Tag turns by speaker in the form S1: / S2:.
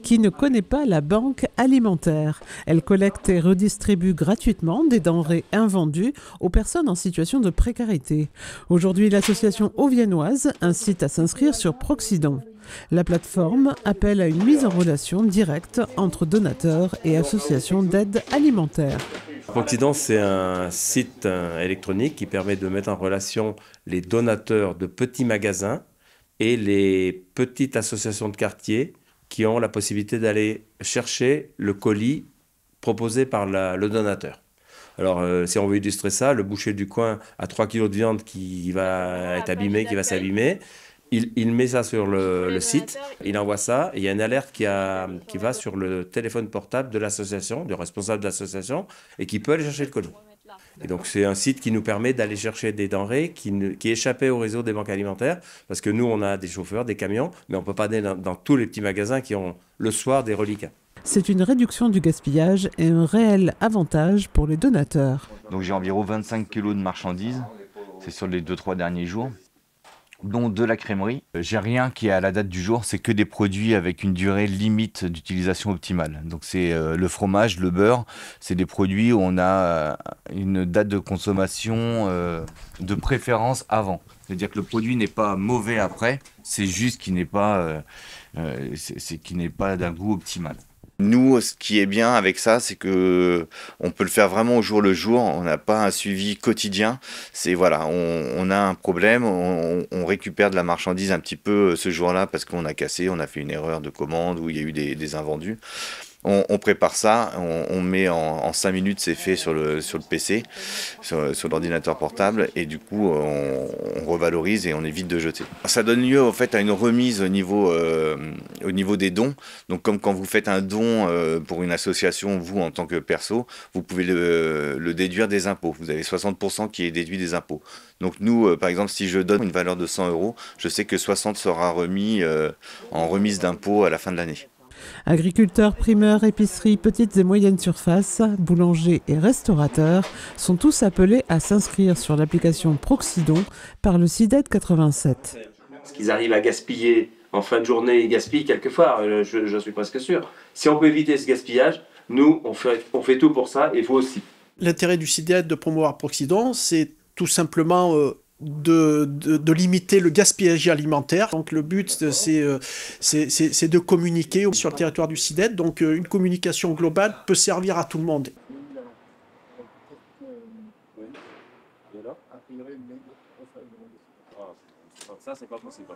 S1: Qui ne connaît pas la banque alimentaire? Elle collecte et redistribue gratuitement des denrées invendues aux personnes en situation de précarité. Aujourd'hui, l'association auviennoise incite à s'inscrire sur Proxidon. La plateforme appelle à une mise en relation directe entre donateurs et associations d'aide alimentaire.
S2: Proxidon, c'est un site électronique qui permet de mettre en relation les donateurs de petits magasins et les petites associations de quartier qui ont la possibilité d'aller chercher le colis proposé par le donateur. Alors, si on veut illustrer ça, le boucher du coin a 3 kilos de viande qui va être abîmée, qui va s'abîmer. Il met ça sur le site, il envoie ça, et il y a une alerte qui va sur le téléphone portable de l'association, du responsable de l'association, et qui peut aller chercher le colis. Et donc c'est un site qui nous permet d'aller chercher des denrées qui échappaient au réseau des banques alimentaires, parce que nous on a des chauffeurs, des camions, mais on ne peut pas aller dans tous les petits magasins qui ont le soir des reliquats.
S1: C'est une réduction du gaspillage et un réel avantage pour les donateurs.
S3: Donc j'ai environ 25 kilos de marchandises, c'est sur les 2-3 derniers jours, dont de la crèmerie. J'ai rien qui est à la date du jour, c'est que des produits avec une durée limite d'utilisation optimale. Donc c'est le fromage, le beurre, c'est des produits où on a une date de consommation de préférence avant. C'est-à-dire que le produit n'est pas mauvais après, c'est juste qu'il n'est pas, qu'il n'est pas d'un goût optimal.
S4: Nous, ce qui est bien avec ça, c'est que on peut le faire vraiment au jour le jour. On n'a pas un suivi quotidien. C'est voilà, on a un problème, on récupère de la marchandise un petit peu ce jour-là parce qu'on a cassé, on a fait une erreur de commande ou il y a eu des invendus. On prépare ça, on met en 5 minutes, c'est fait sur le PC, sur l'ordinateur portable, et du coup on revalorise et on évite de jeter. Ça donne lieu en fait à une remise au niveau des dons. Donc comme quand vous faites un don pour une association, vous en tant que perso, vous pouvez le déduire des impôts. Vous avez 60% qui est déduit des impôts. Donc nous, par exemple, si je donne une valeur de 100 €, je sais que 60 sera remis en remise d'impôts à la fin de l'année.
S1: Agriculteurs, primeurs, épiceries, petites et moyennes surfaces, boulangers et restaurateurs sont tous appelés à s'inscrire sur l'application Proxidon par le SIDED 87.
S2: Ce qu'ils arrivent à gaspiller en fin de journée, ils gaspillent quelquefois, j'en suis presque sûr. Si on peut éviter ce gaspillage, nous, on fait tout pour ça, et vous aussi.
S5: L'intérêt du CIDED de promouvoir Proxidon, c'est tout simplement de limiter le gaspillage alimentaire. Donc le but, c'est de communiquer sur le territoire du CIDED. Donc une communication globale peut servir à tout le monde.
S2: Ça, c'est pas possible.